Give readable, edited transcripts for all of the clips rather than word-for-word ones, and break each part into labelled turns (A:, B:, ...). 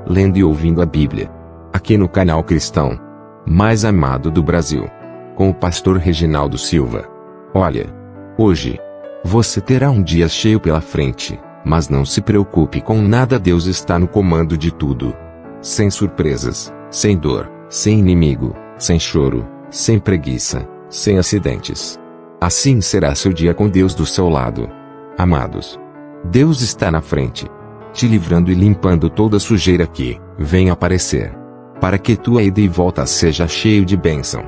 A: lendo e ouvindo a Bíblia. Aqui no canal cristão mais amado do Brasil, com o pastor Reginaldo Silva. Olha, hoje você terá um dia cheio pela frente, mas não se preocupe com nada, Deus está no comando de tudo. Sem surpresas, sem dor, sem inimigo, sem choro, sem preguiça, sem acidentes. Assim será seu dia com Deus do seu lado. Amados, Deus está na frente, te livrando e limpando toda a sujeira que vem aparecer, para que tua ida e volta seja cheio de bênção.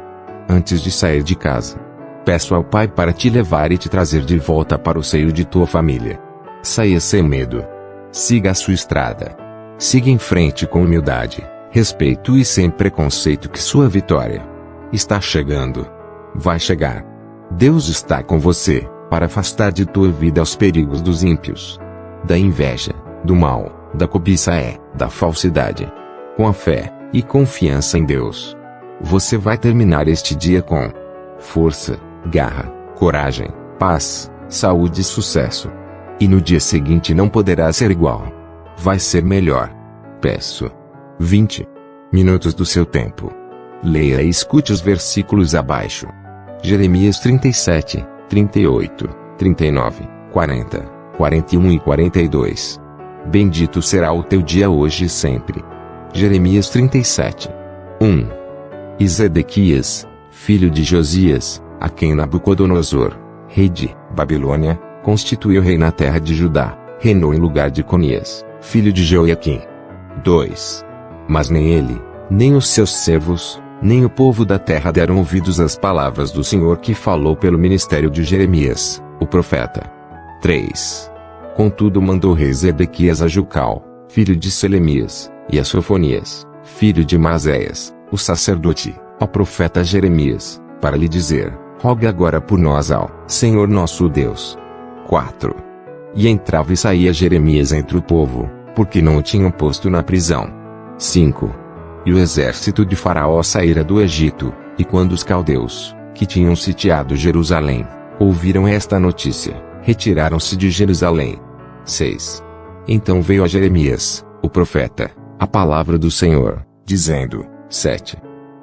A: Antes de sair de casa, peço ao Pai para te levar e te trazer de volta para o seio de tua família. Saia sem medo. Siga a sua estrada. Siga em frente com humildade, respeito e sem preconceito, que sua vitória está chegando. Vai chegar. Deus está com você, para afastar de tua vida os perigos dos ímpios, da inveja, do mal, da cobiça da falsidade. Com a fé e confiança em Deus, você vai terminar este dia com força, garra, coragem, paz, saúde e sucesso. E no dia seguinte não poderá ser igual. Vai ser melhor. Peço 20 minutos do seu tempo. Leia e escute os versículos abaixo. Jeremias 37, 38, 39, 40, 41 e 42. Bendito será o teu dia hoje e sempre. Jeremias 37, 1. E Zedequias, filho de Josias, a quem Nabucodonosor, rei de Babilônia, constituiu rei na terra de Judá, reinou em lugar de Conias, filho de Jeoiaquim. 2. Mas nem ele, nem os seus servos, nem o povo da terra deram ouvidos às palavras do Senhor que falou pelo ministério de Jeremias, o profeta. 3. Contudo mandou o rei Zedequias a Jucal, filho de Selemias, e a Sofonias, filho de Maséias, o sacerdote, ao profeta Jeremias, para lhe dizer: roga agora por nós ao Senhor nosso Deus. 4. E entrava e saía Jeremias entre o povo, porque não o tinham posto na prisão. 5. E o exército de Faraó saíra do Egito, e quando os caldeus, que tinham sitiado Jerusalém, ouviram esta notícia, retiraram-se de Jerusalém. 6. Então veio a Jeremias, o profeta, a palavra do Senhor, dizendo: 7.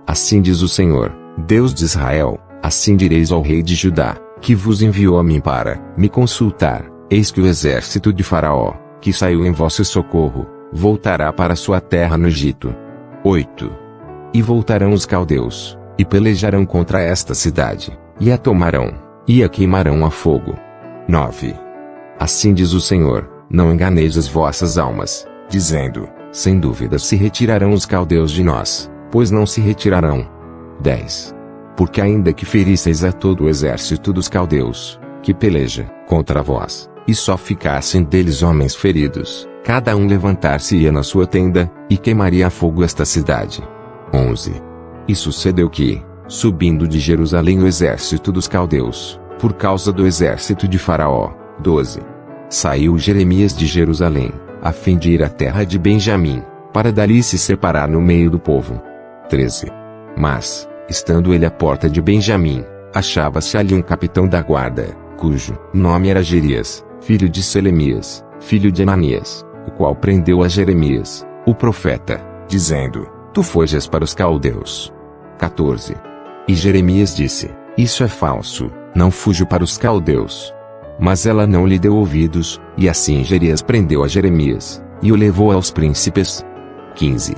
A: Assim diz o Senhor, Deus de Israel, assim direis ao rei de Judá, que vos enviou a mim para me consultar: eis que o exército de Faraó, que saiu em vosso socorro, voltará para sua terra no Egito. 8. E voltarão os caldeus, e pelejarão contra esta cidade, e a tomarão, e a queimarão a fogo. 9. Assim diz o Senhor, não enganeis as vossas almas, dizendo: sem dúvida se retirarão os caldeus de nós, pois não se retirarão. 10. Porque ainda que ferisseis a todo o exército dos caldeus, que peleja contra vós, e só ficassem deles homens feridos, cada um levantar-se-ia na sua tenda, e queimaria a fogo esta cidade. 11. E sucedeu que, subindo de Jerusalém o exército dos caldeus, por causa do exército de Faraó. 12. Saiu Jeremias de Jerusalém, a fim de ir à terra de Benjamim, para dali se separar no meio do povo. 13. Mas, estando ele à porta de Benjamim, achava-se ali um capitão da guarda, cujo nome era Jerias, filho de Selemias, filho de Ananias, o qual prendeu a Jeremias, o profeta, dizendo: tu foges para os caldeus. 14. E Jeremias disse: isso é falso, não fujo para os caldeus. Mas ela não lhe deu ouvidos, e assim Jerias prendeu a Jeremias, e o levou aos príncipes. 15.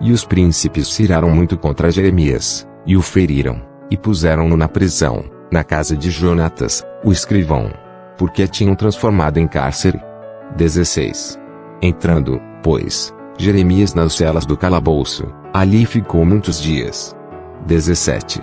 A: E os príncipes se iraram muito contra Jeremias, e o feriram, e puseram-no na prisão, na casa de Jonatas, o escrivão, porque a tinham transformado em cárcere. 16. Entrando, pois, Jeremias nas celas do calabouço, ali ficou muitos dias. 17.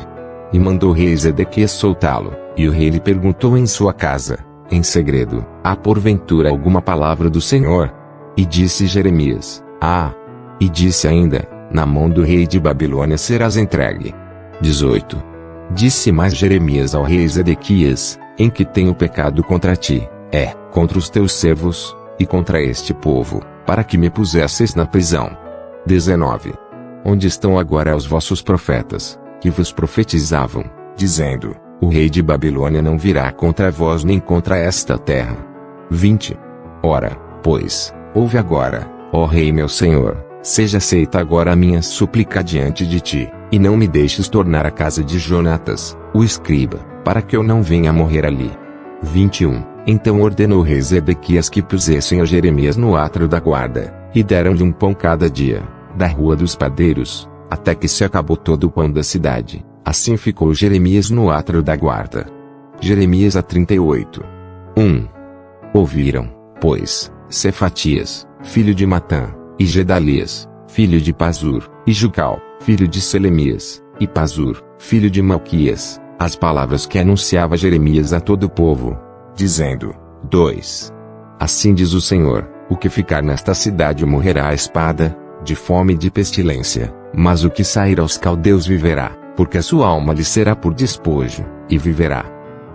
A: E mandou o rei Zedequias soltá-lo, e o rei lhe perguntou em sua casa, em segredo: há porventura alguma palavra do Senhor? E disse Jeremias: há. E disse ainda: na mão do rei de Babilônia serás entregue. 18. Disse mais Jeremias ao rei Zedequias: em que tenho pecado contra ti, contra os teus servos, e contra este povo, para que me pusesses na prisão. 19. Onde estão agora os vossos profetas, que vos profetizavam, dizendo: o rei de Babilônia não virá contra vós nem contra esta terra? 20. Ora, pois, ouve agora, ó rei meu senhor, Seja aceita agora a minha súplica diante de ti, e não me deixes tornar à casa de Jonatas, o escriba, para que eu não venha morrer ali. 21. Então ordenou o rei Zedequias que pusessem a Jeremias no átrio da guarda, e deram-lhe um pão cada dia, da rua dos padeiros, até que se acabou todo o pão da cidade. Assim ficou Jeremias no átrio da guarda. Jeremias 38. 1. Ouviram, pois, Cefatias, filho de Matã, e Gedalias, filho de Pazur, e Jucal, filho de Selemias, e Pazur, filho de Malquias, as palavras que anunciava Jeremias a todo o povo, dizendo: 2. Assim diz o Senhor, o que ficar nesta cidade morrerá à espada, de fome e de pestilência, mas o que sair aos caldeus viverá, porque a sua alma lhe será por despojo, e viverá.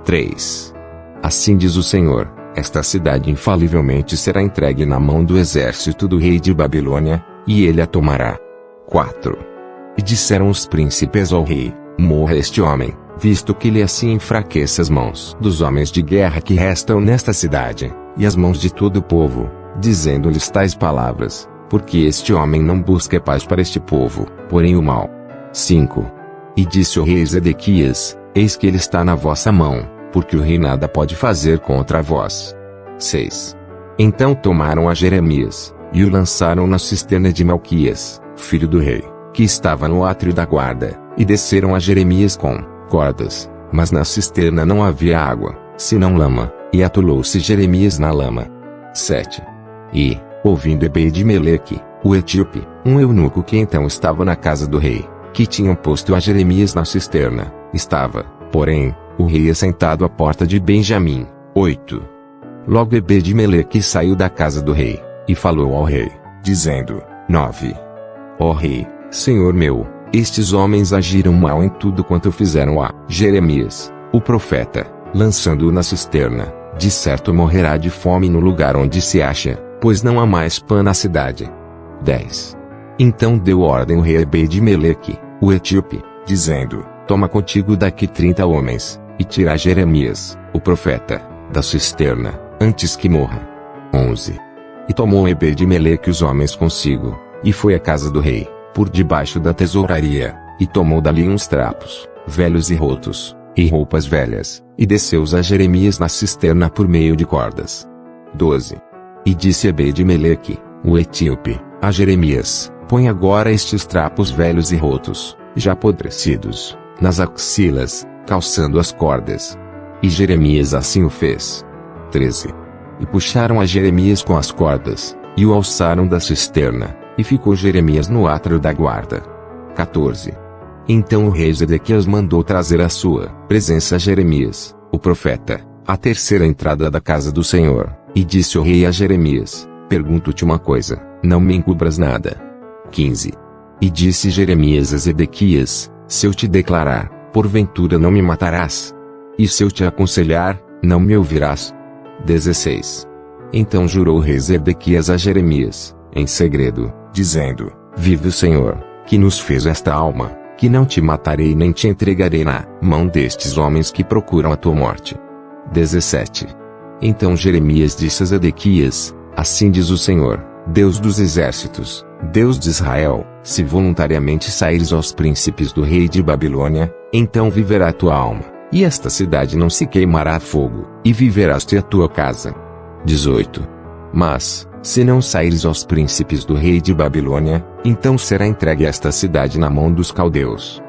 A: 3. Assim diz o Senhor, esta cidade infalivelmente será entregue na mão do exército do rei de Babilônia, e ele a tomará. 4. E disseram os príncipes ao rei: morra este homem, visto que lhe assim enfraqueça as mãos dos homens de guerra que restam nesta cidade, e as mãos de todo o povo, dizendo-lhes tais palavras, porque este homem não busca paz para este povo, porém o mal. 5. E disse o rei Zedequias: eis que ele está na vossa mão, porque o rei nada pode fazer contra vós. 6. Então tomaram a Jeremias, e o lançaram na cisterna de Malquias, filho do rei, que estava no átrio da guarda, e desceram a Jeremias com cordas, mas na cisterna não havia água, senão lama, e atolou-se Jeremias na lama. 7. E, ouvindo Ebed-Meleque, o etíope, um eunuco que então estava na casa do rei, que tinham posto a Jeremias na cisterna, estava, porém, o rei assentado à porta de Benjamim. 8. Logo Ebed-Meleque saiu da casa do rei, e falou ao rei, dizendo: 9. Ó rei, senhor meu, estes homens agiram mal em tudo quanto fizeram a Jeremias, o profeta, lançando-o na cisterna. De certo morrerá de fome no lugar onde se acha, pois não há mais pão na cidade. 10. Então deu ordem o rei Ebed-Meleque, o etíope, dizendo: toma contigo daqui 30 homens, e tira Jeremias, o profeta, da cisterna, antes que morra. 11. E tomou Ebed-Meleque os homens consigo, e foi à casa do rei, por debaixo da tesouraria, e tomou dali uns trapos, velhos e rotos, e roupas velhas, e desceu-os a Jeremias na cisterna por meio de cordas. 12. E disse Ebed-Meleque, o etíope, a Jeremias: põe agora estes trapos velhos e rotos, já apodrecidos, nas axilas, calçando as cordas. E Jeremias assim o fez. 13. E puxaram a Jeremias com as cordas, e o alçaram da cisterna, e ficou Jeremias no átrio da guarda. 14. Então o rei Zedequias mandou trazer à sua presença Jeremias, o profeta, à terceira entrada da casa do Senhor, e disse o rei a Jeremias: pergunto-te uma coisa, não me encubras nada. 15. E disse Jeremias a Zedequias: se eu te declarar, porventura não me matarás? E se eu te aconselhar, não me ouvirás? 16. Então jurou o rei Zedequias a Jeremias, em segredo, dizendo: vive o Senhor, que nos fez esta alma, que não te matarei nem te entregarei na mão destes homens que procuram a tua morte. 17. Então Jeremias disse a Zedequias: assim diz o Senhor, Deus dos exércitos, Deus de Israel: se voluntariamente saíres aos príncipes do rei de Babilônia, então viverá a tua alma, e esta cidade não se queimará a fogo, e viverás tu e a tua casa. 18. Mas, se não saíres aos príncipes do rei de Babilônia, então será entregue esta cidade na mão dos caldeus,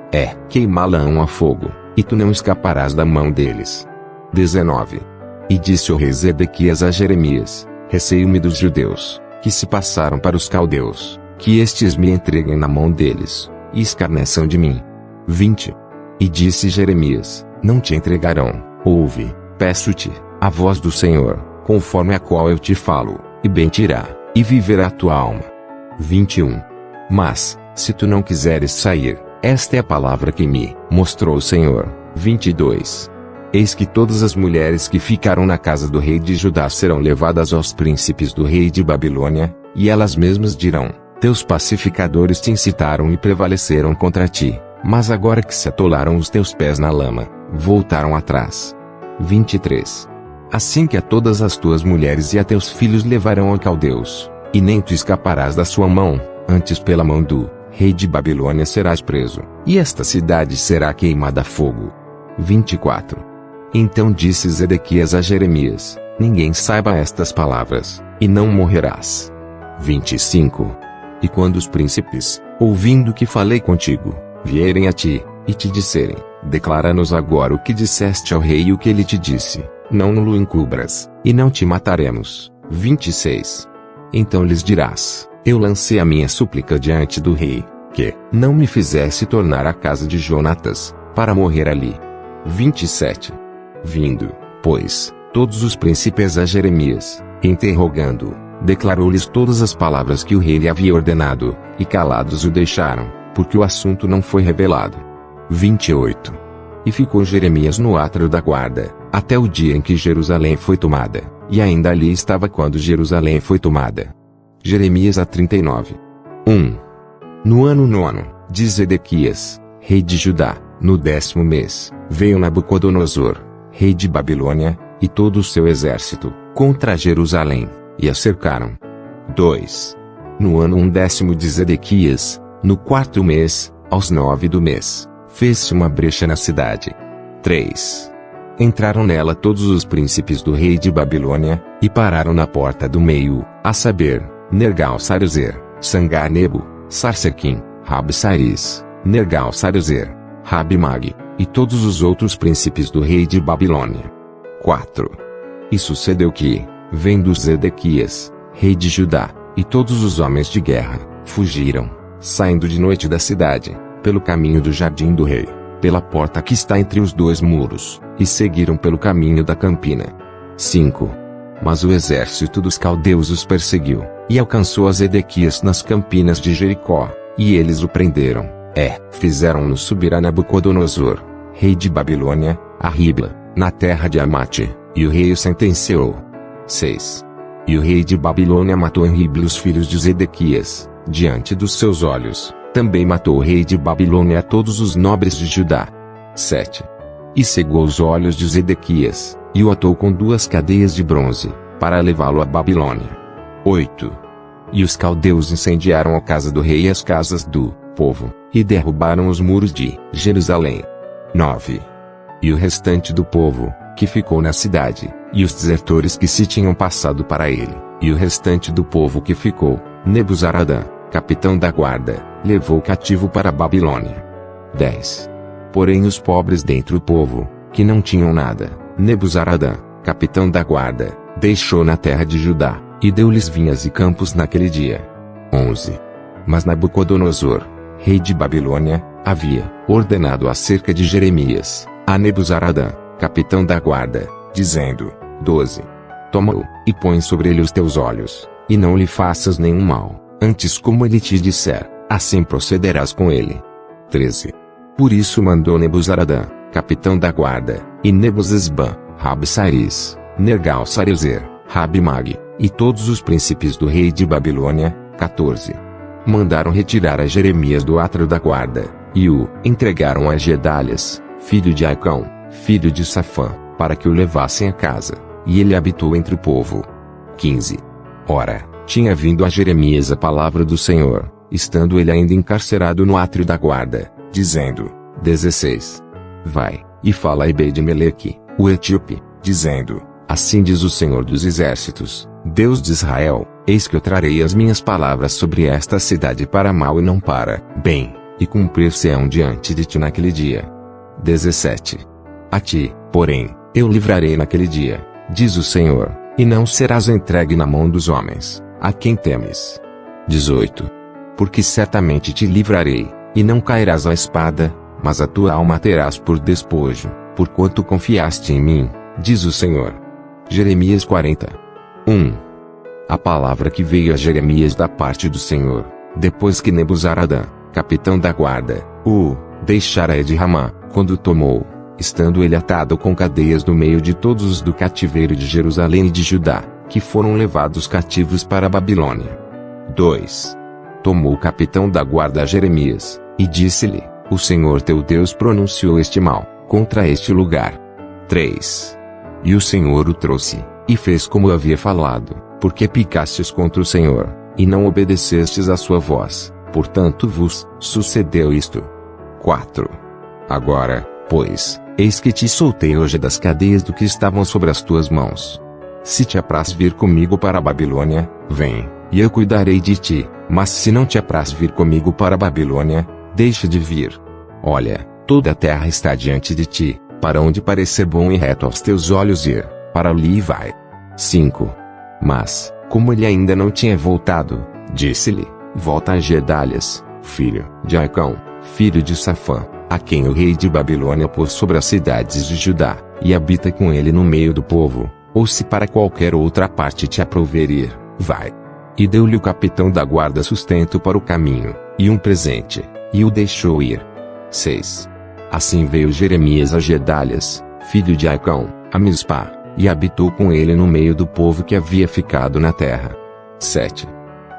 A: queimá-la-ão a fogo, e tu não escaparás da mão deles. 19. E disse o rei Zedequias a Jeremias: receio-me dos judeus, que se passaram para os caldeus, que estes me entreguem na mão deles, e escarneçam de mim. 20. E disse Jeremias: não te entregarão, ouve, peço-te, a voz do Senhor, conforme a qual eu te falo, e bem te irá, e viverá a tua alma. 21. Mas, se tu não quiseres sair, esta é a palavra que me mostrou o Senhor. 22. Eis que todas as mulheres que ficaram na casa do rei de Judá serão levadas aos príncipes do rei de Babilônia, e elas mesmas dirão: teus pacificadores te incitaram e prevaleceram contra ti, mas agora que se atolaram os teus pés na lama, voltaram atrás. 23. Assim que a todas as tuas mulheres e a teus filhos levarão a caldeus, e nem tu escaparás da sua mão, antes pela mão do rei de Babilônia serás preso, e esta cidade será queimada a fogo. 24. Então disse Zedequias a Jeremias: ninguém saiba estas palavras, e não morrerás. 25. E quando os príncipes, ouvindo que falei contigo, vierem a ti, e te disserem: declara-nos agora o que disseste ao rei e o que ele te disse, não nos encubras, e não te mataremos. 26. Então lhes dirás: eu lancei a minha súplica diante do rei, que não me fizesse tornar à casa de Jonatas, para morrer ali. 27. Vindo, pois, todos os príncipes a Jeremias, interrogando-o, declarou-lhes todas as palavras que o rei lhe havia ordenado, e calados o deixaram, porque o assunto não foi revelado. 28. E ficou Jeremias no átrio da guarda, até o dia em que Jerusalém foi tomada, e ainda ali estava quando Jerusalém foi tomada. Jeremias a 39. 1. No ano 9, de Zedequias, rei de Judá, no 10º mês, veio Nabucodonosor, rei de Babilônia, e todo o seu exército, contra Jerusalém, e a cercaram. 2. No ano 10º de Zedequias, no 4º mês, aos 9 do mês, fez-se uma brecha na cidade. 3. Entraram nela todos os príncipes do rei de Babilônia, e pararam na porta do meio, a saber, Nergal-Sarezer, Sangar-Nebo, Sarsequim, Rabsaris, Nergal-Sarezer, Rabimag, e todos os outros príncipes do rei de Babilônia. 4. E sucedeu que, vendo Zedequias, rei de Judá, e todos os homens de guerra, fugiram, saindo de noite da cidade, pelo caminho do jardim do rei, pela porta que está entre os dois muros, e seguiram pelo caminho da campina. 5. Mas o exército dos caldeus os perseguiu, e alcançou a Zedequias nas campinas de Jericó, e eles o prenderam, fizeram-no subir a Nabucodonosor, rei de Babilônia, a Ribla, na terra de Amate, e o rei o sentenciou. 6. E o rei de Babilônia matou em Ribla os filhos de Zedequias, diante dos seus olhos, também matou o rei de Babilônia a todos os nobres de Judá. 7. E cegou os olhos de Zedequias, e o atou com 2 cadeias de bronze, para levá-lo à Babilônia. 8. E os caldeus incendiaram a casa do rei e as casas do povo, e derrubaram os muros de Jerusalém. 9. E o restante do povo, que ficou na cidade, e os desertores que se tinham passado para ele, e o restante do povo que ficou, Nebuzaradã, capitão da guarda, levou cativo para a Babilônia. 10. Porém os pobres dentre o povo, que não tinham nada, Nebuzaradã, capitão da guarda, deixou na terra de Judá, e deu-lhes vinhas e campos naquele dia. 11. Mas Nabucodonosor, rei de Babilônia, havia ordenado acerca de Jeremias, a Nebuzaradã, capitão da guarda, dizendo: 12. Toma-o, e põe sobre ele os teus olhos, e não lhe faças nenhum mal, antes como ele te disser, assim procederás com ele. 13. Por isso mandou Nebuzaradã, capitão da guarda, e Nebuzesban, Rabsaris, Nergal-Sarezer, Rabimag, e todos os príncipes do rei de Babilônia. 14. Mandaram retirar a Jeremias do átrio da guarda, e o entregaram a Gedalias, filho de Aicão, filho de Safã, para que o levassem a casa, e ele habitou entre o povo. 15. Ora, tinha vindo a Jeremias a palavra do Senhor, estando ele ainda encarcerado no átrio da guarda, dizendo: 16. Vai, e fala a Ebed-Meleque, o etíope, dizendo: assim diz o Senhor dos Exércitos, Deus de Israel, eis que eu trarei as minhas palavras sobre esta cidade para mal e não para bem, e cumprir-se-ão diante de ti naquele dia. 17. A ti, porém, eu livrarei naquele dia, diz o Senhor, e não serás entregue na mão dos homens, a quem temes. 18. Porque certamente te livrarei, e não cairás à espada, mas a tua alma terás por despojo, porquanto confiaste em mim, diz o Senhor. Jeremias 40. 1. A palavra que veio a Jeremias da parte do Senhor, depois que Nebuzaradã, capitão da guarda, o deixara de Ramá, quando o tomou, estando ele atado com cadeias no meio de todos os do cativeiro de Jerusalém e de Judá, que foram levados cativos para a Babilônia. 2. Tomou o capitão da guarda a Jeremias, e disse-lhe: o Senhor teu Deus pronunciou este mal contra este lugar. 3. E o Senhor o trouxe, e fez como havia falado, porque picastes contra o Senhor, e não obedecestes à sua voz, portanto vos sucedeu isto. 4. Agora, pois, eis que te soltei hoje das cadeias do que estavam sobre as tuas mãos. Se te apraz vir comigo para a Babilônia, vem, e eu cuidarei de ti, mas se não te apraz vir comigo para a Babilônia, deixa de vir. Olha, toda a terra está diante de ti, para onde parecer bom e reto aos teus olhos ir, para ali vai. 5. Mas, como ele ainda não tinha voltado, disse-lhe, volta a Gedalias, filho de Acão, filho de Safã, a quem o rei de Babilônia pôs sobre as cidades de Judá, e habita com ele no meio do povo, ou se para qualquer outra parte te aprouver ir, vai. E deu-lhe o capitão da guarda sustento para o caminho, e um presente, e o deixou ir. 6. Assim veio Jeremias a Gedalias, filho de Acão, a Mispá, e habitou com ele no meio do povo que havia ficado na terra. 7.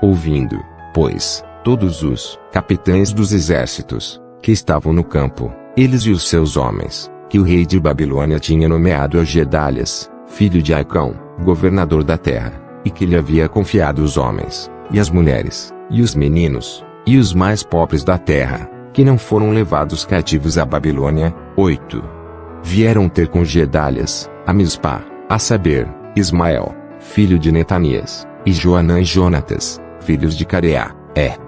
A: Ouvindo, pois, todos os capitães dos exércitos, que estavam no campo, eles e os seus homens, que o rei de Babilônia tinha nomeado a Gedalias, filho de Acão, governador da terra, e que lhe havia confiado os homens, e as mulheres, e os meninos, e os mais pobres da terra, que não foram levados cativos à Babilônia. 8. Vieram ter com Gedalias, a Mispá, a saber, Ismael, filho de Netanias, e Joanã e Jonatas, filhos de Careá,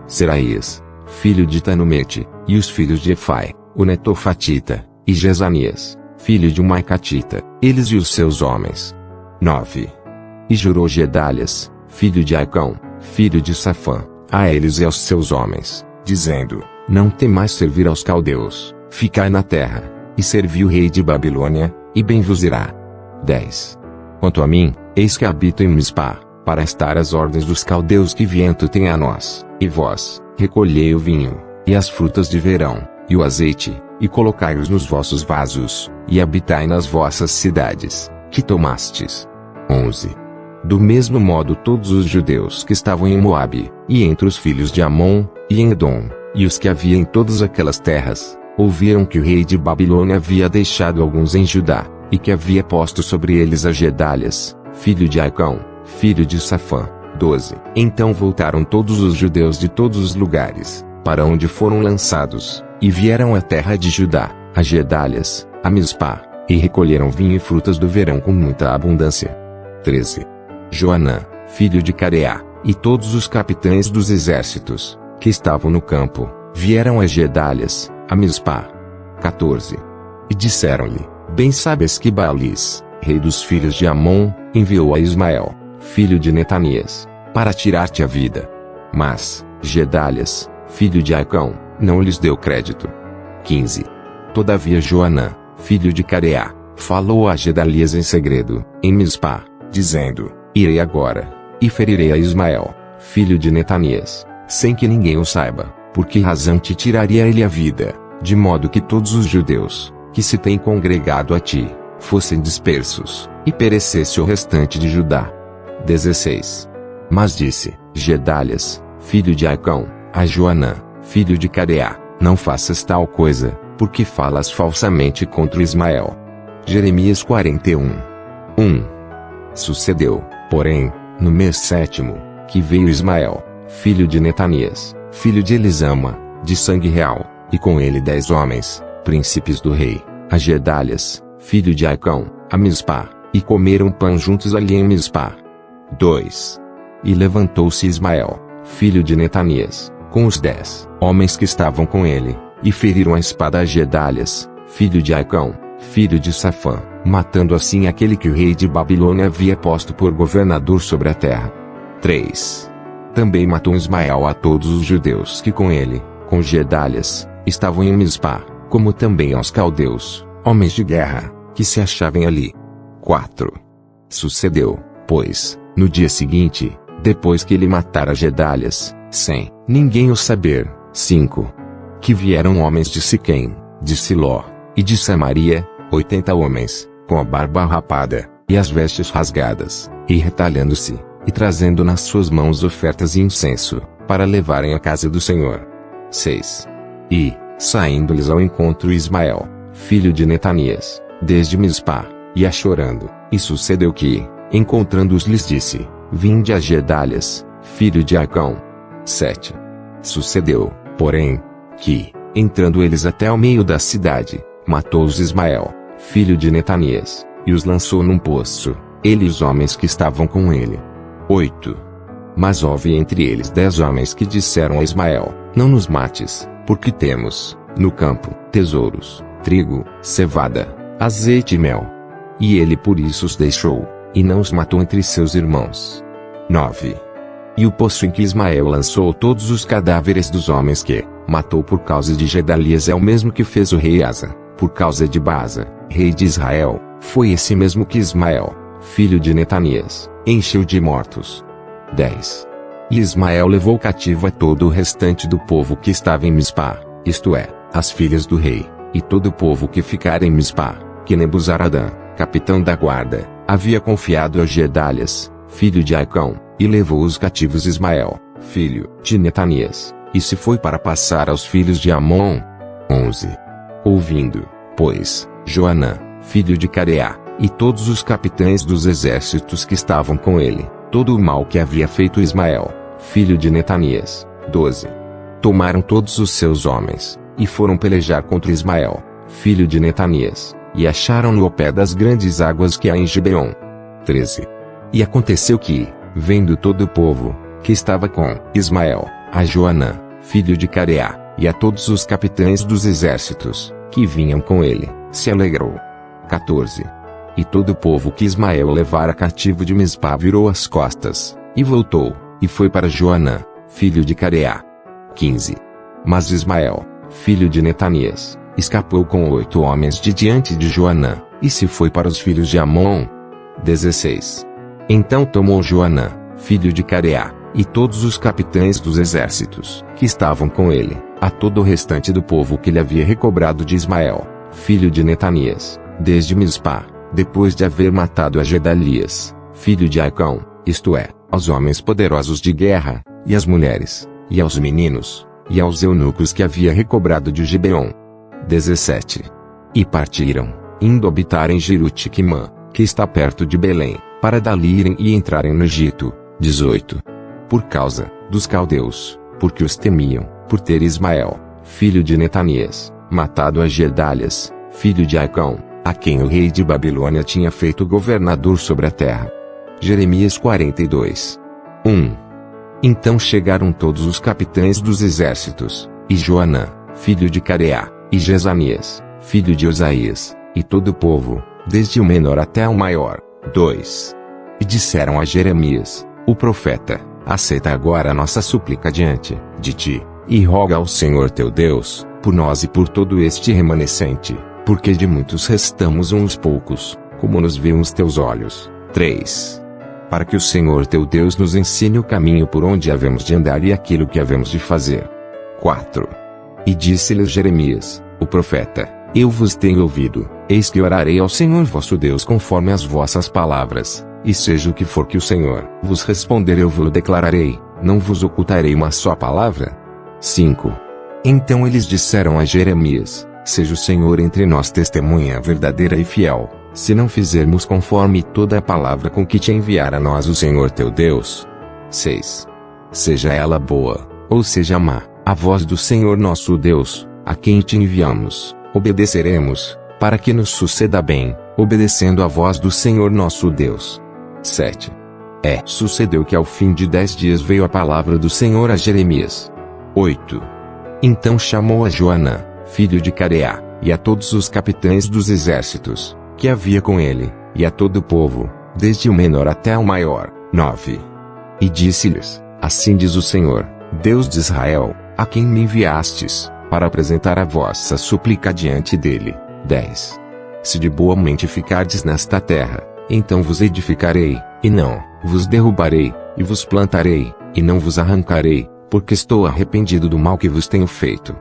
A: Seraías, filho de Tanumete, e os filhos de Efai, o Netofatita, e Jezanias, filho de Maicatita, eles e os seus homens. 9. E jurou Gedalias, filho de Acão, filho de Safã, a eles e aos seus homens, dizendo, não temais servir aos caldeus, ficai na terra, e servi o rei de Babilônia, e bem vos irá. 10. Quanto a mim, eis que habito em Mispá, para estar às ordens dos caldeus que viento tem a nós, e vós, recolhei o vinho, e as frutas de verão, e o azeite, e colocai-os nos vossos vasos, e habitai nas vossas cidades, que tomastes. 11. Do mesmo modo todos os judeus que estavam em Moabe, e entre os filhos de Amon, e em Edom, e os que havia em todas aquelas terras, ouviram que o rei de Babilônia havia deixado alguns em Judá, e que havia posto sobre eles a Gedalias, filho de Acão, filho de Safã. 12. Então voltaram todos os judeus de todos os lugares, para onde foram lançados, e vieram à terra de Judá, a Gedalias, a Mispá, e recolheram vinho e frutas do verão com muita abundância. 13. Joanã, filho de Careá, e todos os capitães dos exércitos, que estavam no campo, vieram a Gedalias, a Mispá. 14. E disseram-lhe, bem sabes que Baalis, rei dos filhos de Amon, enviou a Ismael, filho de Netanias, para tirar-te a vida. Mas, Gedalias, filho de Acão, não lhes deu crédito. 15. Todavia Joanã, filho de Careá, falou a Gedalias em segredo, em Mispá, dizendo, irei agora, e ferirei a Ismael, filho de Netanias, sem que ninguém o saiba, por que razão te tiraria ele a vida, de modo que todos os judeus, que se têm congregado a ti, fossem dispersos, e perecesse o restante de Judá. 16. Mas disse, Gedalias, filho de Acão, a Joanã, filho de Careá, não faças tal coisa, porque falas falsamente contra Ismael. Jeremias 41. 1. Sucedeu, porém, no mês 7º, que veio Ismael, filho de Netanias, filho de Elisama, de sangue real, e com ele 10 homens, príncipes do rei, a Gedalias, filho de Acão, a Mispá, e comeram pão juntos ali em Mispá. 2. E levantou-se Ismael, filho de Netanias, com os 10 homens que estavam com ele, e feriram a espada a Gedalias, filho de Acão, filho de Safã, matando assim aquele que o rei de Babilônia havia posto por governador sobre a terra. 3. Também matou Ismael a todos os judeus que com ele, com Gedalias, estavam em Mispá, como também aos caldeus, homens de guerra, que se achavam ali. 4. Sucedeu, pois, no dia seguinte, depois que ele matara Gedalias, sem ninguém o saber. 5. Que vieram homens de Siquém, de Siló, e de Samaria, 80 homens, com a barba rapada, e as vestes rasgadas, e retalhando-se, e trazendo nas suas mãos ofertas e incenso, para levarem à casa do Senhor. 6. E, saindo-lhes ao encontro Ismael, filho de Netanias, desde Mispá, ia chorando, e sucedeu que, encontrando-os lhes disse, vinde a Gedalias, filho de Acão. 7. Sucedeu, porém, que, entrando eles até ao meio da cidade, matou-os Ismael, filho de Netanias, e os lançou num poço, ele e os homens que estavam com ele. 8. Mas houve entre eles 10 homens que disseram a Ismael: Não nos mates, porque temos, no campo, tesouros, trigo, cevada, azeite e mel. E ele por isso os deixou, e não os matou entre seus irmãos. 9. E o poço em que Ismael lançou todos os cadáveres dos homens que matou por causa de Gedalias é o mesmo que fez o rei Asa, por causa de Baasa, rei de Israel, foi esse mesmo que Ismael, filho de Netanias, encheu de mortos. 10. E Ismael levou cativo a todo o restante do povo que estava em Mispá, isto é, as filhas do rei, e todo o povo que ficara em Mispá, que Nebuzaradã, capitão da guarda, havia confiado a Gedalias, filho de Acão, e levou os cativos Ismael, filho de Netanias, e se foi para passar aos filhos de Amon. 11. Ouvindo, pois, Joanã, filho de Careá, e todos os capitães dos exércitos que estavam com ele, todo o mal que havia feito Ismael, filho de Netanias. 12. Tomaram todos os seus homens, e foram pelejar contra Ismael, filho de Netanias, e acharam-no ao pé das grandes águas que há em Gibeon. 13. E aconteceu que, vendo todo o povo, que estava com Ismael, a Joanã, filho de Careá, e a todos os capitães dos exércitos, que vinham com ele, se alegrou. 14. E todo o povo que Ismael levara cativo de Mispá virou as costas, e voltou, e foi para Joanã, filho de Careá. 15. Mas Ismael, filho de Netanias, escapou com 8 homens de diante de Joanã, e se foi para os filhos de Amon. 16. Então tomou Joanã, filho de Careá, e todos os capitães dos exércitos, que estavam com ele, a todo o restante do povo que lhe havia recobrado de Ismael, filho de Netanias, desde Mispá, depois de haver matado a Gedalias, filho de Acão, isto é, aos homens poderosos de guerra, e às mulheres, e aos meninos, e aos eunucos que havia recobrado de Gibeon. 17. E partiram, indo habitar em Jeruti-Quimã, que está perto de Belém, para dali irem e entrarem no Egito. 18. Por causa dos caldeus, porque os temiam, por ter Ismael, filho de Netanias, matado a Gedalias, filho de Acão, a quem o rei de Babilônia tinha feito governador sobre a terra. Jeremias 42. 1. Então chegaram todos os capitães dos exércitos, e Joanã, filho de Careá, e Jezanias, filho de Osaías, e todo o povo, desde o menor até o maior. 2. E disseram a Jeremias, o profeta: Aceita agora a nossa súplica diante de ti, e roga ao Senhor teu Deus, por nós e por todo este remanescente, porque de muitos restamos uns poucos, como nos vêem os teus olhos. 3. Para que o Senhor teu Deus nos ensine o caminho por onde havemos de andar e aquilo que havemos de fazer. 4. E disse-lhes Jeremias, o profeta: Eu vos tenho ouvido, eis que orarei ao Senhor vosso Deus conforme as vossas palavras, e seja o que for que o Senhor vos responder eu vos declararei, não vos ocultarei uma só palavra. 5. Então eles disseram a Jeremias: Seja o Senhor entre nós testemunha verdadeira e fiel, se não fizermos conforme toda a palavra com que te enviar a nós o Senhor teu Deus. 6. Seja ela boa, ou seja má, a voz do Senhor nosso Deus, a quem te enviamos, obedeceremos, para que nos suceda bem, obedecendo a voz do Senhor nosso Deus. 7. Sucedeu que ao fim de 10 dias veio a palavra do Senhor a Jeremias. 8. Então chamou a Joanã, filho de Careá, e a todos os capitães dos exércitos, que havia com ele, e a todo o povo, desde o menor até o maior. 9. E disse-lhes: Assim diz o Senhor, Deus de Israel, a quem me enviastes, para apresentar a vossa súplica diante dele. 10. Se de boa mente ficardes nesta terra, então vos edificarei, e não vos derrubarei, e vos plantarei, e não vos arrancarei, porque estou arrependido do mal que vos tenho feito.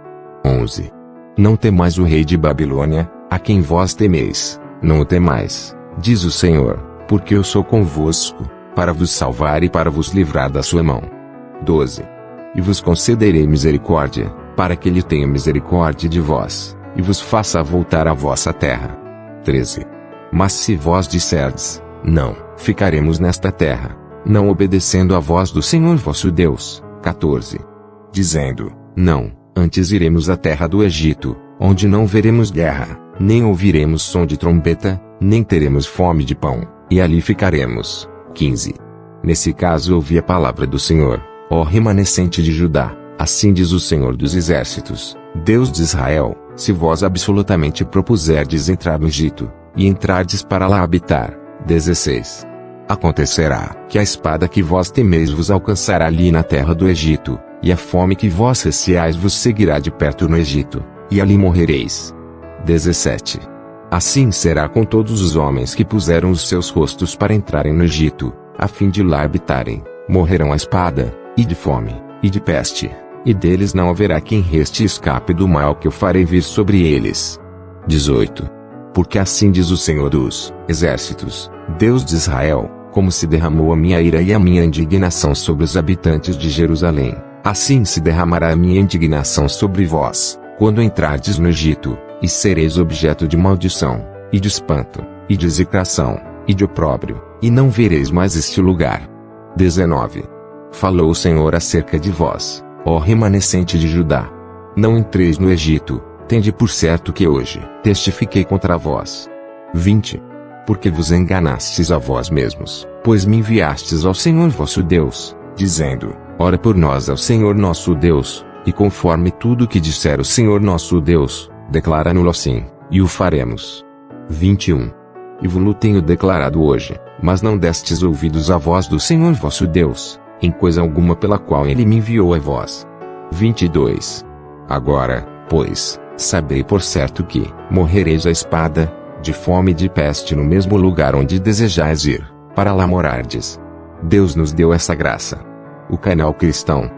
A: 11. Não temais o rei de Babilônia, a quem vós temeis, não o temais, diz o Senhor, porque eu sou convosco, para vos salvar e para vos livrar da sua mão. 12. E vos concederei misericórdia, para que ele tenha misericórdia de vós, e vos faça voltar à vossa terra. 13. Mas se vós disserdes: Não, ficaremos nesta terra, não obedecendo à voz do Senhor vosso Deus. 14. Dizendo, não, antes iremos à terra do Egito, onde não veremos guerra, nem ouviremos som de trombeta, nem teremos fome de pão, e ali ficaremos. 15. Nesse caso ouvi a palavra do Senhor, ó remanescente de Judá, assim diz o Senhor dos Exércitos, Deus de Israel, se vós absolutamente propuserdes entrar no Egito, e entrardes para lá habitar. 16. Acontecerá que a espada que vós temeis vos alcançará ali na terra do Egito, e a fome que vós receais vos seguirá de perto no Egito, e ali morrereis. 17. Assim será com todos os homens que puseram os seus rostos para entrarem no Egito, a fim de lá habitarem, morrerão a espada, e de fome, e de peste, e deles não haverá quem reste e escape do mal que eu farei vir sobre eles. 18. Porque assim diz o Senhor dos Exércitos, Deus de Israel, como se derramou a minha ira e a minha indignação sobre os habitantes de Jerusalém, assim se derramará a minha indignação sobre vós, quando entrardes no Egito, e sereis objeto de maldição, e de espanto, e de execração, e de opróbrio, e não vereis mais este lugar. 19. Falou o Senhor acerca de vós, ó remanescente de Judá. Não entreis no Egito, tende por certo que hoje testifiquei contra vós. 20. Porque vos enganastes a vós mesmos, pois me enviastes ao Senhor vosso Deus, dizendo, ora por nós ao Senhor nosso Deus, e conforme tudo que disser o Senhor nosso Deus, declara-no assim, e o faremos. 21. E vos-lo tenho declarado hoje, mas não destes ouvidos à voz do Senhor vosso Deus, em coisa alguma pela qual ele me enviou a vós. 22. Agora, pois, sabei por certo que morrereis à espada, de fome e de peste no mesmo lugar onde desejais ir, para lá morardes. Deus nos deu essa graça. O canal cristão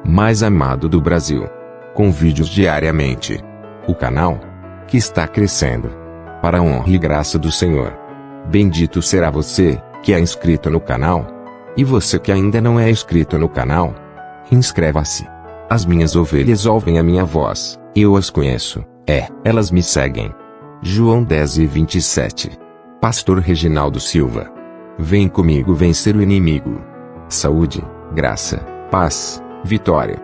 A: mais amado do Brasil, com vídeos diariamente. O canal que está crescendo para a honra e graça do Senhor. Bendito será você que é inscrito no canal. E você que ainda não é inscrito no canal, inscreva-se. As minhas ovelhas ouvem a minha voz, eu as conheço, elas me seguem. João 10:27. Pastor Reginaldo Silva. Vem comigo vencer o inimigo. Saúde, graça, paz, vitória.